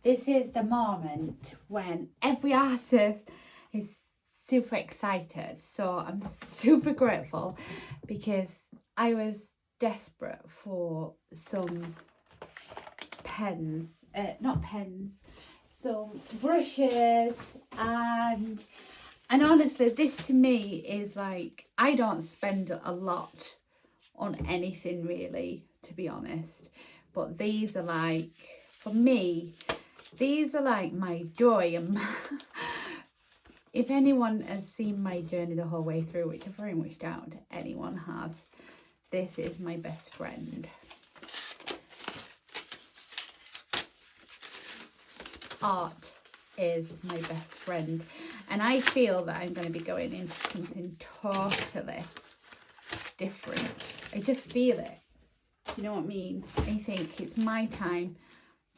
this is the moment when every artist is super excited. So I'm super grateful because I was desperate for some pens, some brushes, and honestly, this to me is like, I don't spend a lot on anything really, to be honest, but these are like, for me, these are like my joy. And if anyone has seen my journey the whole way through, which I very much doubt anyone has, this is my best friend. Art is my best friend, and I feel that I'm going to be going into something totally different. I just feel it. You know what I mean? I think it's my time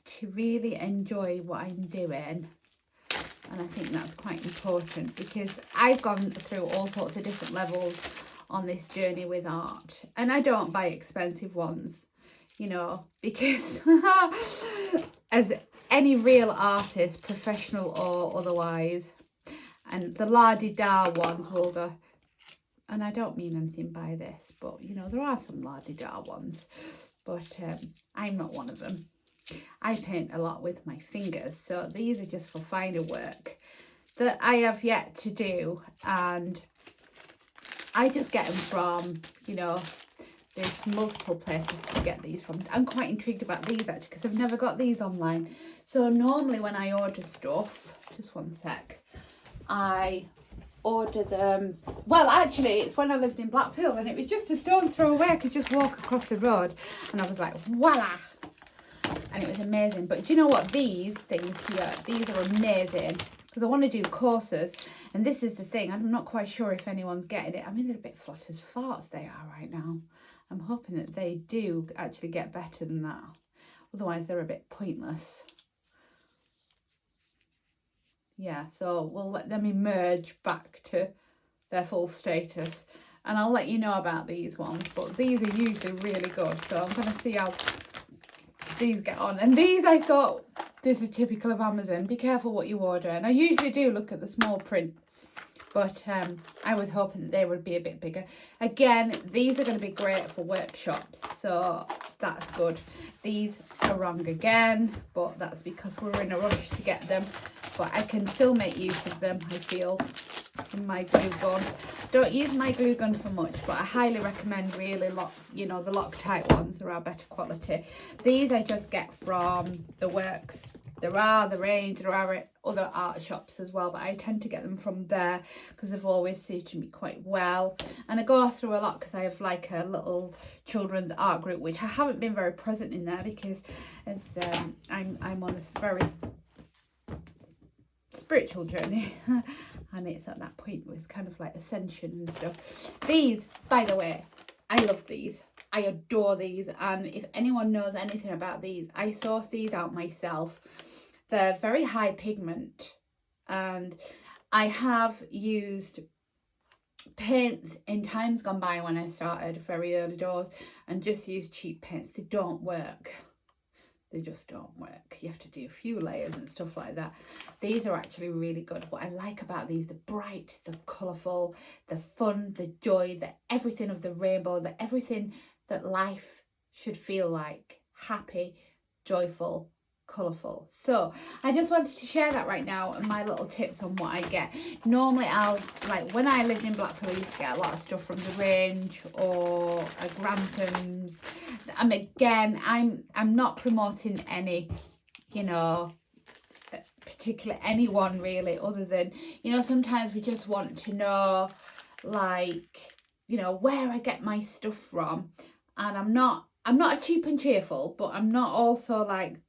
to really enjoy what I'm doing, and I think that's quite important because I've gone through all sorts of different levels on this journey with art, and I don't buy expensive ones, you know, because as any real artist, professional or otherwise, and the la-di-da ones will go, and I don't mean anything by this, but you know, there are some la-di-da ones, but I'm not one of them. I paint a lot with my fingers, so these are just for finer work that I have yet to do, and I just get them from, you know, there's multiple places to get these from. I'm quite intrigued about these actually because I've never got these online. So normally when I order stuff, just one sec, I order them, well actually it's when I lived in Blackpool and it was just a stone's throw away. I could just walk across the road and I was like, voila, and it was amazing. But do you know what, these things here, these are amazing because I want to do courses, and this is the thing, I'm not quite sure if anyone's getting it. I mean, they're a bit flat as farts, they are right now. I'm hoping that they do actually get better than that, otherwise they're a bit pointless. Yeah, so we'll let them emerge back to their full status, and I'll let you know about these ones, but these are usually really good, so I'm going to see how these get on. And these, I thought, this is typical of Amazon, be careful what you order, and I usually do look at the small print, but I was hoping that they would be a bit bigger. Again, these are going to be great for workshops, so that's good. These are wrong again, but that's because we're in a rush to get them, but I can still make use of them, I feel, in my glue gun. Don't use my glue gun for much, but I highly recommend really the Loctite ones. They are better quality. These I just get from the Works. There are the range, there are other art shops as well, but I tend to get them from there because they've always suited me quite well. And I go through a lot because I have like a little children's art group, which I haven't been very present in there because as I'm on a very spiritual journey and it's at that point with kind of like ascension and stuff. These, by the way, I love these. I adore these, and if anyone knows anything about these, I source these out myself. They're very high pigment, and I have used paints in times gone by when I started very early doors and just used cheap paints. They don't work. They just don't work. You have to do a few layers and stuff like that. These are actually really good. What I like about these, the bright, the colourful, the fun, the joy, the everything of the rainbow, the everything that life should feel like. Happy, joyful, colourful. So I just wanted to share that right now and my little tips on what I get. Normally I'll, like when I lived in Blackpool, I used to get a lot of stuff from the Range or Granthams. I mean, again, I'm not promoting any, you know, particular anyone really, other than, you know, sometimes we just want to know, like, you know, where I get my stuff from. And I'm not a cheap and cheerful, but I'm not also like,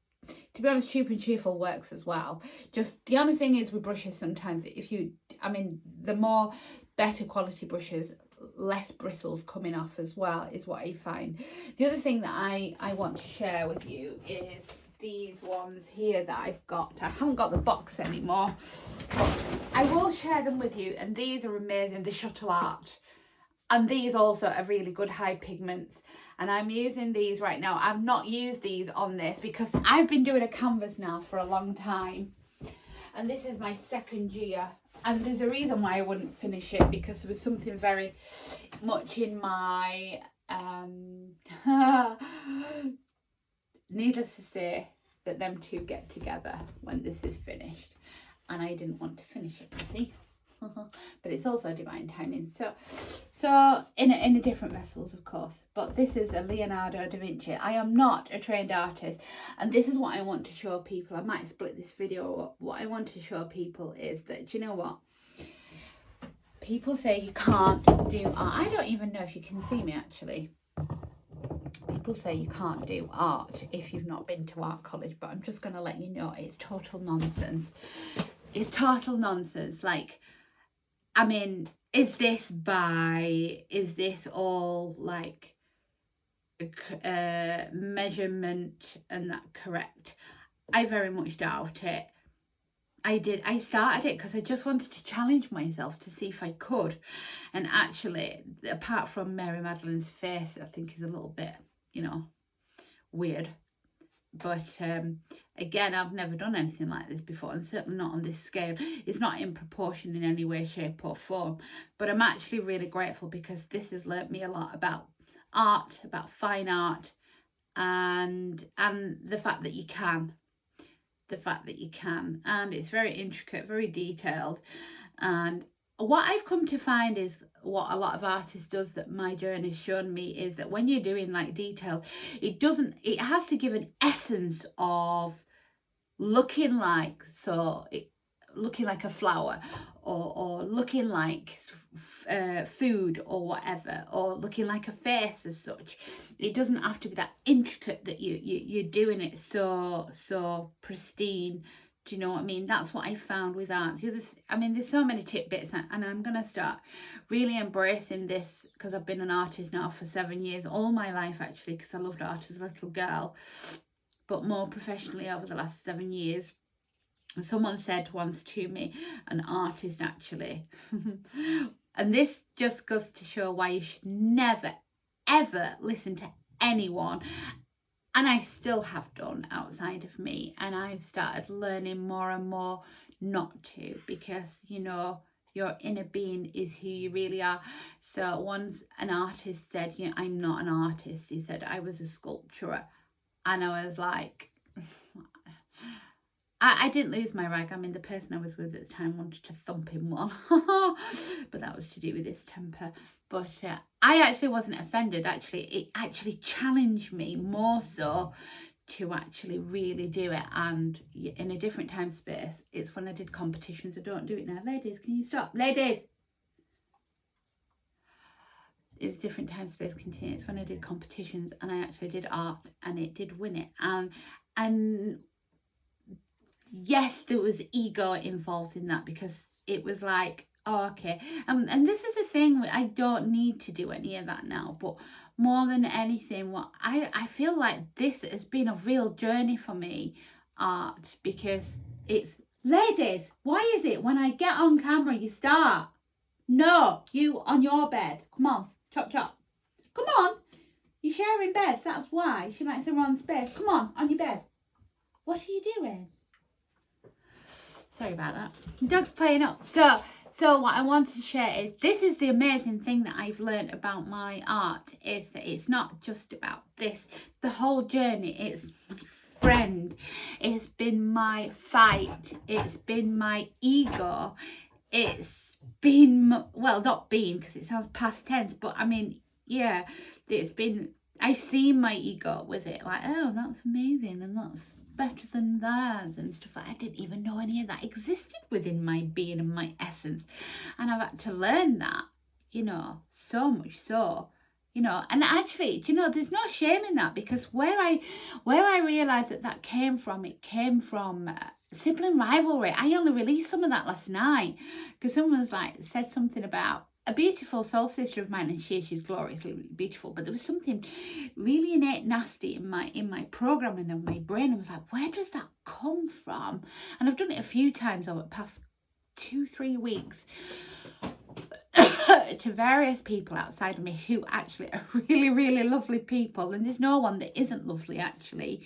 to be honest, cheap and cheerful works as well. Just the only thing is with brushes, sometimes the more better quality brushes, less bristles coming off as well is what I find. The other thing that I want to share with you is these ones here that I've got. I haven't got the box anymore, but I will share them with you, and these are amazing, the Shuttle Art. And these also are really good high pigments. And I'm using these right now. I've not used these on this because I've been doing a canvas now for a long time. And this is my second year. And there's a reason why I wouldn't finish it, because there was something very much in my... needless to say that them two get together when this is finished. And I didn't want to finish it, you see. But it's also divine timing. So in a different vessels, of course. But this is a Leonardo da Vinci. I am not a trained artist, and this is what I want to show people. I might split this video up. What I want to show people is that, do you know what? People say you can't do art. I don't even know if you can see me, actually. People say you can't do art if you've not been to art college, but I'm just going to let you know it's total nonsense. It's total nonsense. Like, I mean, is this all like measurement and that correct? I very much doubt it. I started it because I just wanted to challenge myself to see if I could. And actually, apart from Mary Madeleine's face, I think is a little bit, you know, weird. But again, I've never done anything like this before, and certainly not on this scale. It's not in proportion in any way, shape or form. But I'm actually really grateful because this has learnt me a lot about art, about fine art, and the fact that you can. And it's very intricate, very detailed. And what I've come to find is what a lot of artists does, that my journey's shown me, is that when you're doing like detail, it has to give an essence of looking like a flower, or looking like food or whatever, or looking like a face as such. It doesn't have to be that intricate that you're doing it so pristine. Do you know what I mean? That's what I found with art. I mean, there's so many tidbits, and I'm going to start really embracing this because I've been an artist now for 7 years, all my life actually, because I loved art as a little girl, but more professionally over the last 7 years. Someone said once to me, an artist actually, and this just goes to show why you should never, ever listen to anyone. And I still have done outside of me. And I've started learning more and more not to, because, you know, your inner being is who you really are. So once an artist said, you know, I'm not an artist. He said I was a sculptor. And I was like... I didn't lose my rag. I mean, the person I was with at the time wanted to thump him one. But that was to do with his temper. But I actually wasn't offended. Actually, it actually challenged me more so to actually really do it. And in a different time space, it's when I did competitions. I don't do it now. Ladies, can you stop? Ladies! It was different time space continuous when I did competitions, and I actually did art, and it did win it. And yes, there was ego involved in that, because it was like, oh, okay. And this is the thing, I don't need to do any of that now. But more than anything, what I feel like this has been a real journey for me, art, because it's... Ladies, why is it when I get on camera you start? No, you on your bed. Come on, chop chop. Come on. You're sharing beds, that's why. She likes her own space. Come on your bed. What are you doing? Sorry about that. Dog's playing up. So what I want to share is, this is the amazing thing that I've learned about my art, is that it's not just about this. The whole journey, it's my friend. It's been my fight. It's been my ego. It's been, well, not been, because it sounds past tense, but I mean, yeah, it's been... I've seen my ego with it, like, oh, that's amazing, and that's better than theirs and stuff. I didn't even know any of that existed within my being and my essence, and I've had to learn that, you know, so much so, you know. And actually, do you know, there's no shame in that, because where I realized that came from, it came from sibling rivalry. I only released some of that last night because someone was like, said something about a beautiful soul sister of mine, and she's gloriously beautiful, but there was something really innate nasty in my programming of my brain. I was like, where does that come from? And I've done it a few times over the past 2-3 weeks. to various people outside of me who actually are really, really lovely people, and there's no one that isn't lovely actually.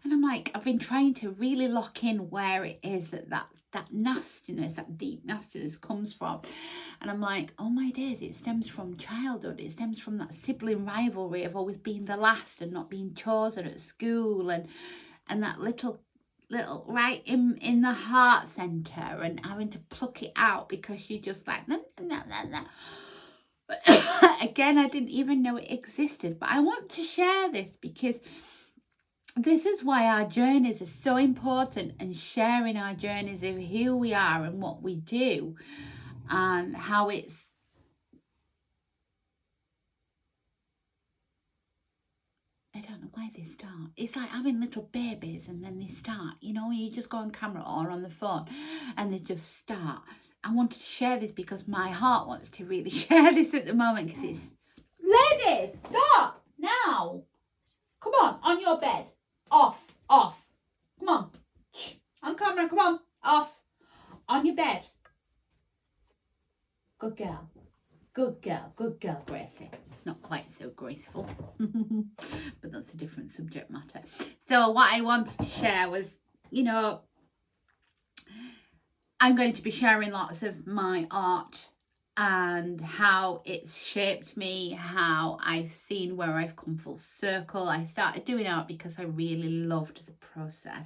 And I'm like, I've been trying to really lock in where it is that nastiness, that deep nastiness comes from. And I'm like, oh my days, it stems from childhood. It stems from that sibling rivalry of always being the last and not being chosen at school, and that little right in the heart center, and having to pluck it out because you're just like, no. Again, I didn't even know it existed, but I want to share this because this is why our journeys are so important, and sharing our journeys of who we are and what we do and how it's, I don't know why they start. It's like having little babies and then they start, you know, you just go on camera or on the phone and they just start. I wanted to share this because my heart wants to really share this at the moment, because it's, ladies, stop now. Come on your bed. Off. Come on. On camera, come on. Off. On your bed. Good girl. Good girl, Gracie. Not quite so graceful, but that's a different subject matter. So what I wanted to share was, you know, I'm going to be sharing lots of my art and how it's shaped me, how I've seen where I've come full circle. I started doing art because I really loved the process.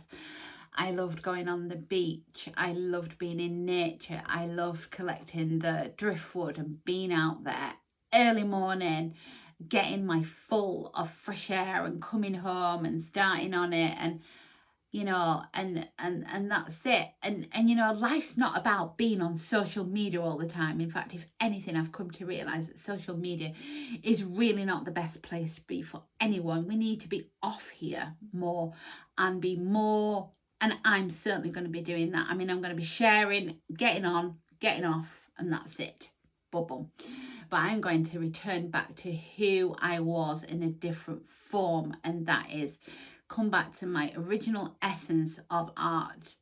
I loved going on the beach. I loved being in nature. I loved collecting the driftwood and being out there early morning, getting my full of fresh air and coming home and starting on it, and you know, and that's it. And you know, life's not about being on social media all the time. In fact, if anything, I've come to realize that social media is really not the best place to be for anyone. We need to be off here more and be more, and I'm certainly going to be doing that. I mean, I'm going to be sharing, getting on, getting off, and that's it. Boom. But I'm going to return back to who I was in a different form, and that is come back to my original essence of art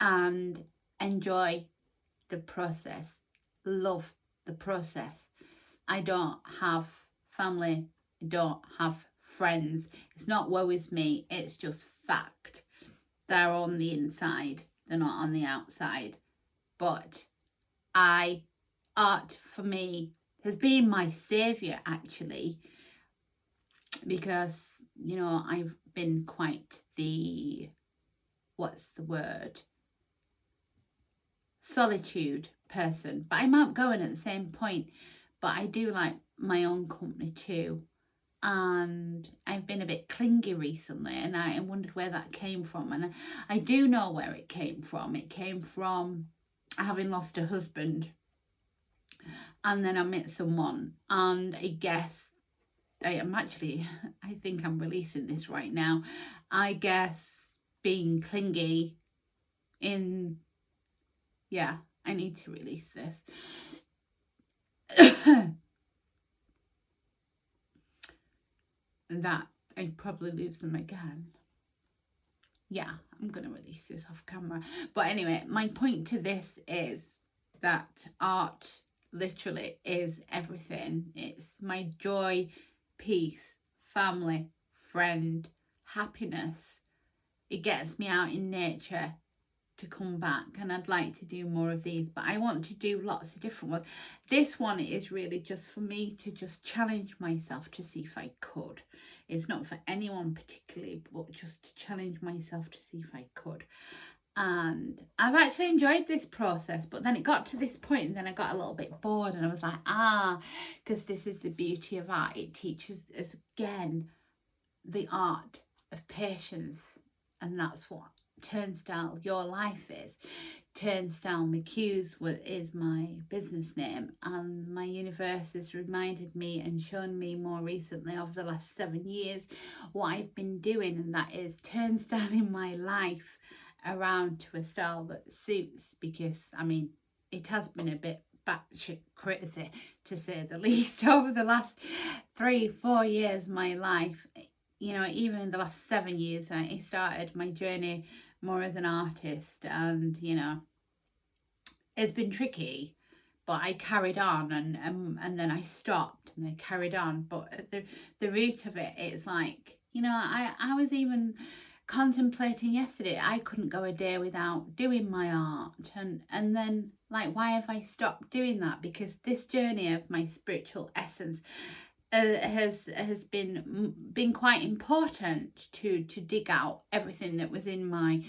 and enjoy the process, love the process. I don't have family, I don't have friends. It's not woe is me, it's just fact. They're on the inside, they're not on the outside. But art for me has been my saviour actually, because, you know, I've been quite the, what's the word, solitude person, but I'm outgoing at the same point. But I do like my own company too, and I've been a bit clingy recently, and I wondered where that came from. And I do know where it came from. It came from having lost a husband, and then I met someone, and I guess I think I'm releasing this right now. I guess being clingy I need to release this. That I'd probably lose them again. Yeah, I'm going to release this off camera. But anyway, my point to this is that art literally is everything. It's my joy, peace, family, friend, happiness. It gets me out in nature to come back, and I'd like to do more of these, but I want to do lots of different ones. This one is really just for me to just challenge myself to see if I could. It's not for anyone particularly, but just to challenge myself to see if I could. And I've actually enjoyed this process, but then it got to this point and then I got a little bit bored, and I was like, because this is the beauty of art. It teaches us again the art of patience, and that's what Turnstile Your Life is. Turnstile McHughes is my business name, and my universe has reminded me and shown me more recently over the last 7 years what I've been doing, and that is turnstiling my life around to a style that suits, because I mean it has been a bit batshit crazy to say the least over the last 3-4 years. My life, you know, even in the last 7 years, I started my journey more as an artist, and you know, it's been tricky, but I carried on, and then I stopped and I carried on. But at the root of it, it's like, you know, I was even contemplating yesterday, I couldn't go a day without doing my art, and then, like, why have I stopped doing that? Because this journey of my spiritual essence has been quite important to dig out everything that was in my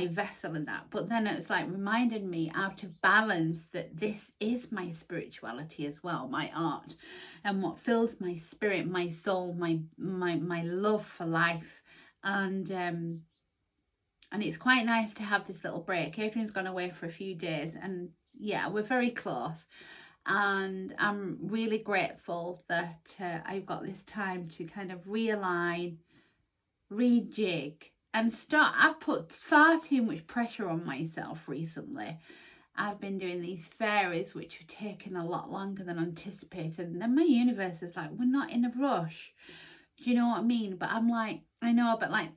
vessel and that. But then it's like reminded me out of balance that this is my spirituality as well, my art, and what fills my spirit, my soul, my love for life. And it's quite nice to have this little break. Adrian's gone away for a few days, and yeah, we're very close. And I'm really grateful that I've got this time to kind of realign, rejig, and start. I've put far too much pressure on myself recently. I've been doing these fairies, which have taken a lot longer than anticipated. And then my universe is like, we're not in a rush. Do you know what I mean? But I'm like, I know, but like,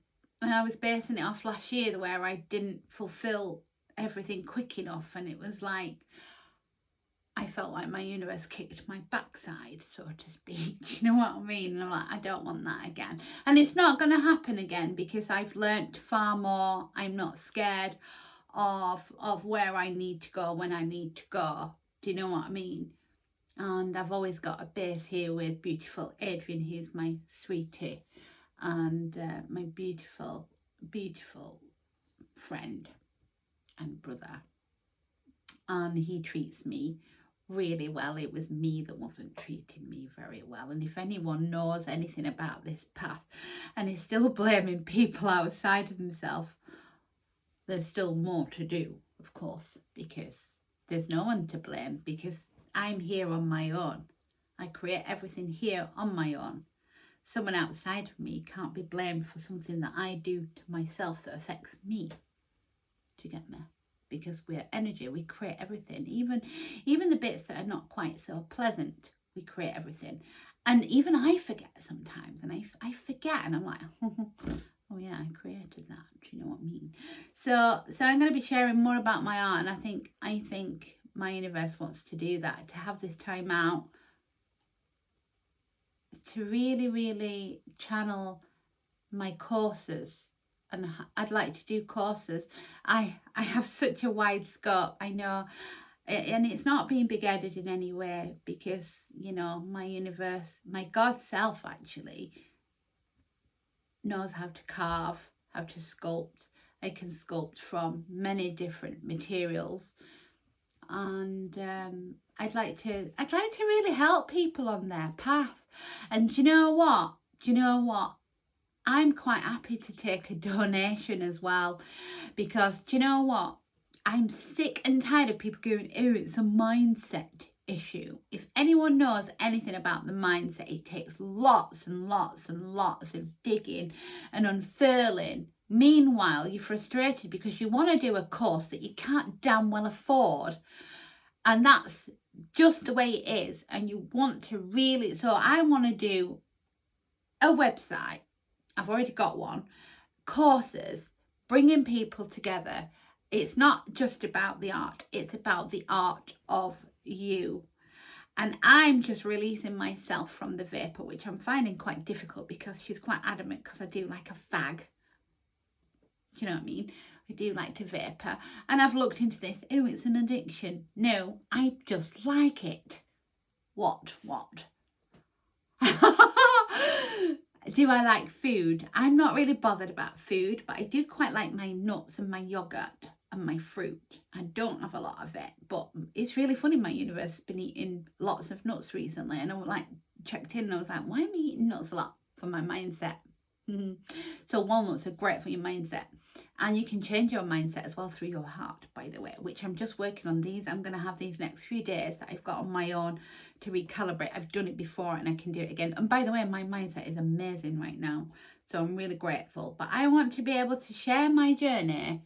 I was basing it off last year where I didn't fulfill everything quick enough. And it was like, I felt like my universe kicked my backside, so to speak. Do you know what I mean? And I'm like, I don't want that again. And it's not going to happen again because I've learnt far more. I'm not scared of where I need to go when I need to go. Do you know what I mean? And I've always got a base here with beautiful Adrian, who's my sweetie, and my beautiful, beautiful friend and brother. And he treats me really well. It was me that wasn't treating me very well. And if anyone knows anything about this path and is still blaming people outside of himself, there's still more to do, of course, because there's no one to blame, because I'm here on my own. I create everything here on my own. Someone outside of me can't be blamed for something that I do to myself that affects me. Do you get me? Because we're energy, we create everything, even the bits that are not quite so pleasant, we create everything. And even I forget sometimes, and I forget, and I'm like, oh yeah, I created that. Do you know what I mean? So I'm going to be sharing more about my art, and I think my universe wants to do that, to have this time out to really, really channel my courses. And I'd like to do courses. I have such a wide scope, I know, and it's not being big-headed in any way, because, you know, my universe, my God self actually knows how to carve, how to sculpt. I can sculpt from many different materials, and I'd like to really help people on their path. And do you know what? I'm quite happy to take a donation as well, because do you know what? I'm sick and tired of people going, oh, it's a mindset issue. If anyone knows anything about the mindset, it takes lots and lots and lots of digging and unfurling. Meanwhile, you're frustrated because you want to do a course that you can't damn well afford. And that's just the way it is. And you want to really, so I want to do a website. I've already got one. Courses, bringing people together. It's not just about the art, it's about the art of you. And I'm just releasing myself from the vapor, which I'm finding quite difficult because she's quite adamant, because I do like a fag. Do you know what I mean? I do like to vapor. And I've looked into this. Oh, it's an addiction. No, I just like it. What? Do I like food? I'm not really bothered about food, but I do quite like my nuts and my yogurt and my fruit. I don't have a lot of it, but it's really funny. My universe has been eating lots of nuts recently, and I was like, checked in and I was like, why am I eating nuts a lot for my mindset? So walnuts are great for your mindset, and you can change your mindset as well through your heart, by the way, which I'm just working on these. I'm going to have these next few days that I've got on my own to recalibrate. I've done it before and I can do it again. And by the way, my mindset is amazing right now, so I'm really grateful. But I want to be able to share my journey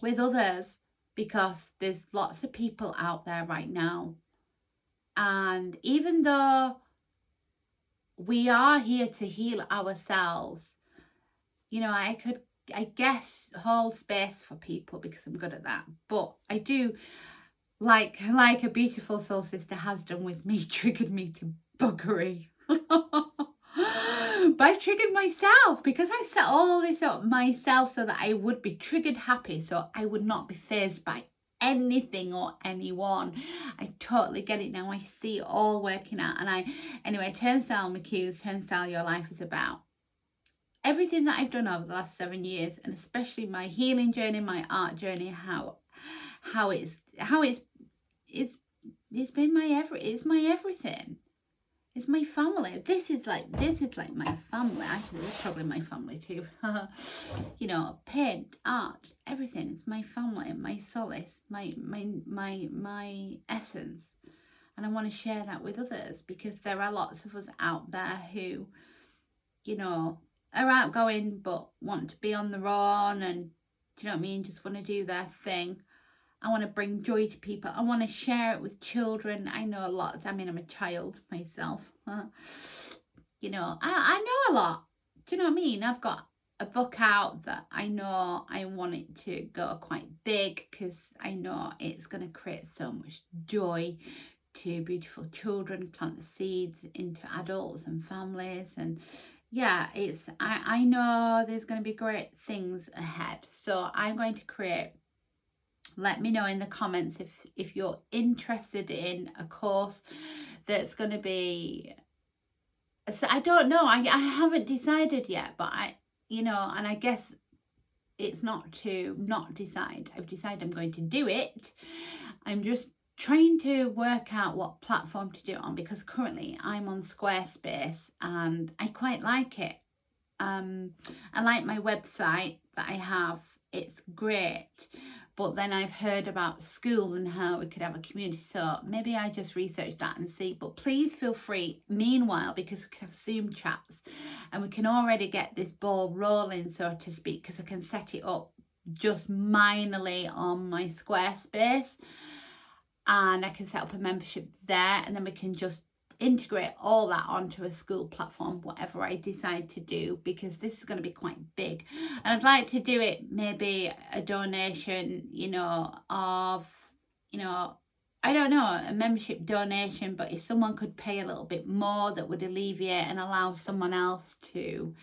with others, because there's lots of people out there right now, and even though we are here to heal ourselves, you know, I guess hold space for people because I'm good at that. But I do like a beautiful soul sister has done with me, triggered me to buggery. But I triggered myself because I set all this up myself so that I would be triggered happy, so I would not be fazed by anything or anyone. I totally get it now. I see it all working out. And anyway, Turnstile McHugh's Turnstile Your Life is about everything that I've done over the last 7 years, and especially my healing journey, my art journey, how it's been it's my everything. It's my family. This is like my family. Actually, it's probably my family too. You know, paint, art, everything. It's my family, my solace, my essence. And I want to share that with others, because there are lots of us out there who, you know, are outgoing but want to be on their own, and do you know what I mean? Just want to do their thing. I want to bring joy to people. I want to share it with children. I know a lot. I mean, I'm a child myself. You know, I know a lot. Do you know what I mean? I've got a book out that I know I want it to go quite big, because I know it's going to create so much joy to beautiful children, plant the seeds into adults and families. And yeah, I know there's going to be great things ahead. So I'm going to create, let me know in the comments if you're interested in a course that's going to be, so I don't know, I haven't decided yet, but you know, and I guess it's not to not decide. I've decided I'm going to do it. I'm just trying to work out what platform to do it on, because currently I'm on Squarespace and I quite like it. I like my website that I have. It's great. But then I've heard about school and how we could have a community. So maybe I just research that and see. But please feel free, meanwhile, because we can have Zoom chats and we can already get this ball rolling, so to speak, because I can set it up just minorly on my Squarespace. And I can set up a membership there, and then we can just integrate all that onto a school platform, whatever I decide to do, because this is going to be quite big. And I'd like to do it maybe a donation, you know, of, you know, I don't know, a membership donation, but if someone could pay a little bit more, that would alleviate and allow someone else to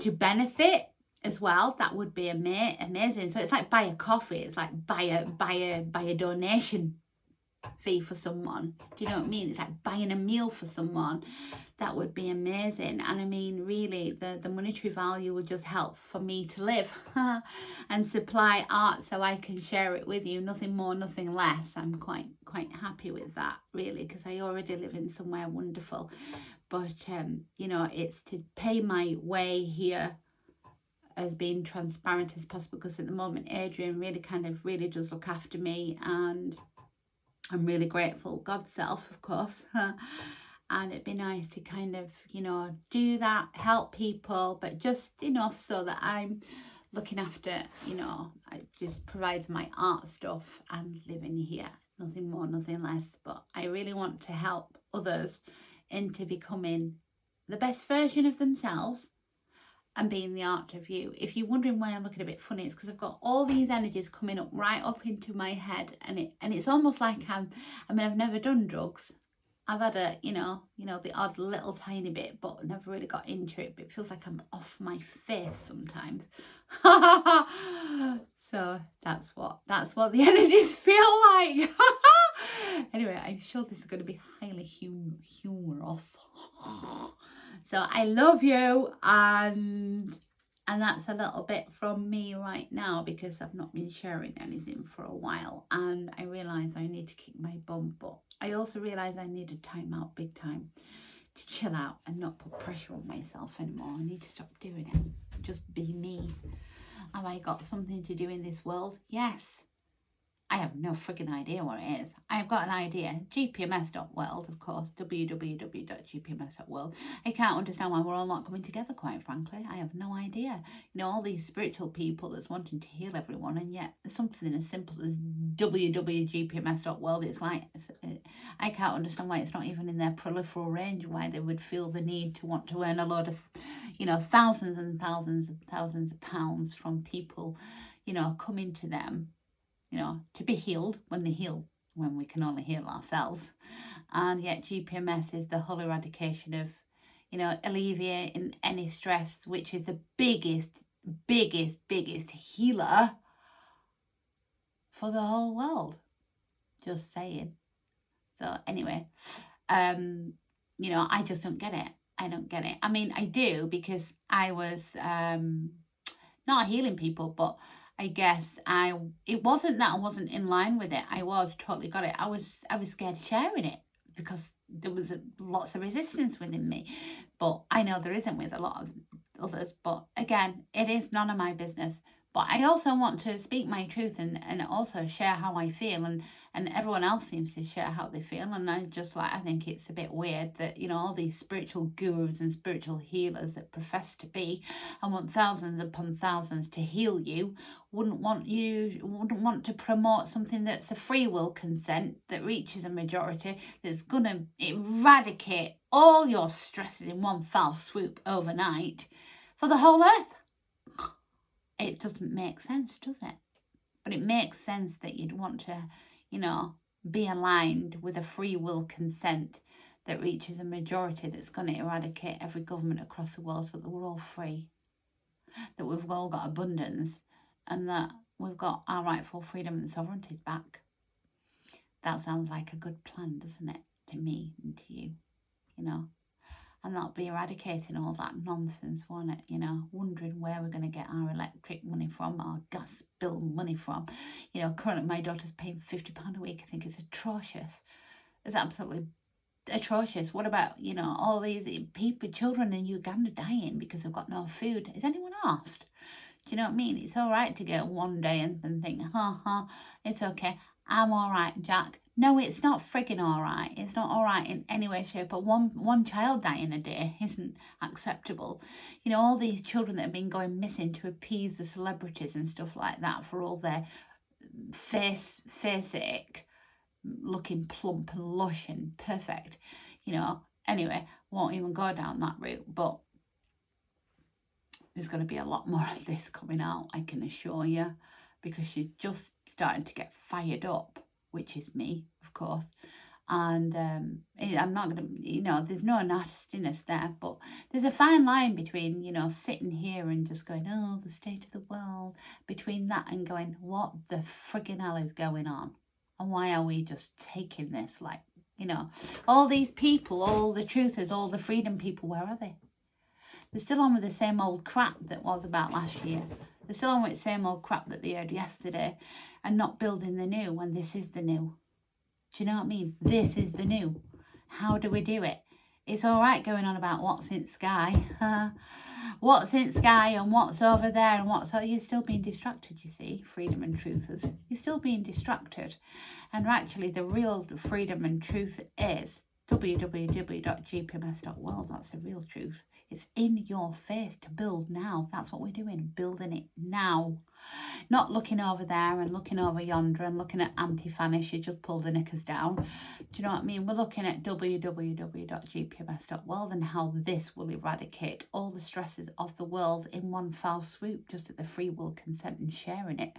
benefit as well, that would be amazing. So it's like buy a coffee, it's like buy a donation fee for someone. Do you know what I mean? It's like buying a meal for someone. That would be amazing. And I mean, really, the monetary value would just help for me to live and supply art so I can share it with you. Nothing more, nothing less. I'm quite happy with that, really, because I already live in somewhere wonderful. But you know, it's to pay my way here as being transparent as possible, because at the moment Adrian really does look after me, and I'm really grateful. God's self, of course. And it'd be nice to kind of, you know, do that, help people, but just enough so that I'm looking after, you know, I just provide my art stuff and living here. Nothing more, nothing less. But I really want to help others into becoming the best version of themselves and being the art of you. If you're wondering why I'm looking a bit funny, it's because I've got all these energies coming up right up into my head, and it's almost like I've never done drugs. I've had a, you know, the odd little tiny bit, but never really got into it. But it feels like I'm off my face sometimes. So that's what the energies feel like. Anyway, I'm sure this is going to be highly humorous. So I love you, and that's a little bit from me right now, because I've not been sharing anything for a while, and I realise I need to kick my bum, but I also realise I need a time out, big time, to chill out and not put pressure on myself anymore. I need to stop doing it. Just be me. Have I got something to do in this world? Yes. I have no freaking idea what it is. I've got an idea. GPMS.world, of course. www.gpms.world. I can't understand why we're all not coming together, quite frankly. I have no idea. You know, all these spiritual people that's wanting to heal everyone, and yet something as simple as www.gpms.world, it's like, I can't understand why it's not even in their peripheral range, why they would feel the need to want to earn a load of, you know, thousands and thousands of pounds from people, you know, coming to them, you know, to be healed when they heal when we can only heal ourselves. And yet GPMS is the whole eradication of, alleviating any stress, which is the biggest healer for the whole world. Just saying. So anyway, I just don't get it. I don't get it. I mean, I do, because I was not healing people, but I guess it wasn't that I wasn't in line with it. I was totally got it. I was scared of sharing it because there was lots of resistance within me. But I know there isn't with a lot of others. But again, it is none of my business. But I also want to speak my truth and also share how I feel, and everyone else seems to share how they feel. And I think it's a bit weird that, all these spiritual gurus and spiritual healers that profess to be and want thousands upon thousands to heal you wouldn't want to promote something that's a free will consent that reaches a majority, that's going to eradicate all your stresses in one foul swoop overnight for the whole earth. It doesn't make sense, does it? But it makes sense that you'd want to, be aligned with a free will consent that reaches a majority that's going to eradicate every government across the world so that we're all free, that we've all got abundance, and that we've got our rightful freedom and sovereignties back. That sounds like a good plan, doesn't it? To me and to you, And that'll be eradicating all that nonsense, won't it? Wondering where we're going to get our electric money from, our gas bill money from. Currently my daughter's paying £50 a week. I think it's atrocious. It's absolutely atrocious. What about, all these children in Uganda dying because they've got no food? Has anyone asked? Do you know what I mean? It's all right to go one day and think, it's okay. I'm all right, Jack. No, it's not frigging all right. It's not all right in any way, shape, or one child dying a day isn't acceptable. All these children that have been going missing to appease the celebrities and stuff like that for all their face ache, looking plump and lush and perfect. Anyway, won't even go down that route, but there's going to be a lot more of this coming out, I can assure you, because she's just starting to get fired up, which is me, of course. And I'm not going to, there's no nastiness there, but there's a fine line between, sitting here and just going, oh, the state of the world, between that and going, what the friggin' hell is going on? And why are we just taking this? Like, all these people, all the truthers, all the freedom people, where are they? They're still on with the same old crap that was about last year. They're still on with the same old crap that they heard yesterday and not building the new when this is the new. Do you know what I mean? This is the new. How do we do it? It's all right going on about what's in sky. What's in sky and what's over there and what's... You're still being distracted, you see, freedom and truthers. You're still being distracted. And actually, the real freedom and truth is www.gpms.world. That's the real truth. It's in your face to build now. That's what we're doing, building it now. Not looking over there and looking over yonder and looking at Auntie Fanny, she just pulled the knickers down. Do you know what I mean? We're looking at www.gpms.world and how this will eradicate all the stresses of the world in one foul swoop, just at the free will consent and sharing it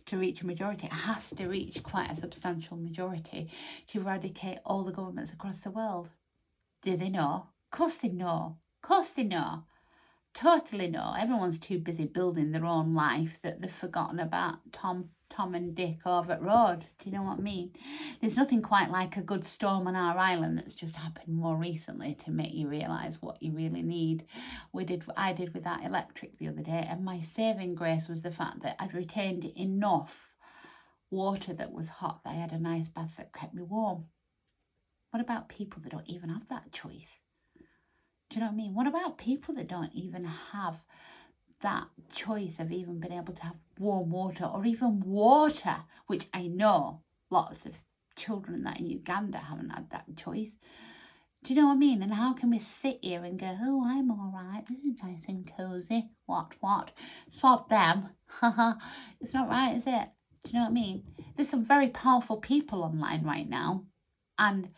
to reach a majority. It has to reach quite a substantial majority to eradicate all the governments across the world. Do they know? Of course they know. Of course they know. Totally know. Everyone's too busy building their own life that they've forgotten about Tom and Dick over at Road. Do you know what I mean? There's nothing quite like a good storm on our island that's just happened more recently to make you realise what you really need. I did with that electric the other day, and my saving grace was the fact that I'd retained enough water that was hot that I had a nice bath that kept me warm. What about people that don't even have that choice? Do you know what I mean? What about people that don't even have that choice of even being able to have warm water or even water, which I know lots of children that in Uganda haven't had that choice. Do you know what I mean? And how can we sit here and go, oh, I'm all right, this is nice and cosy, what? Sod them. It's not right, is it? Do you know what I mean? There's some very powerful people online right now. And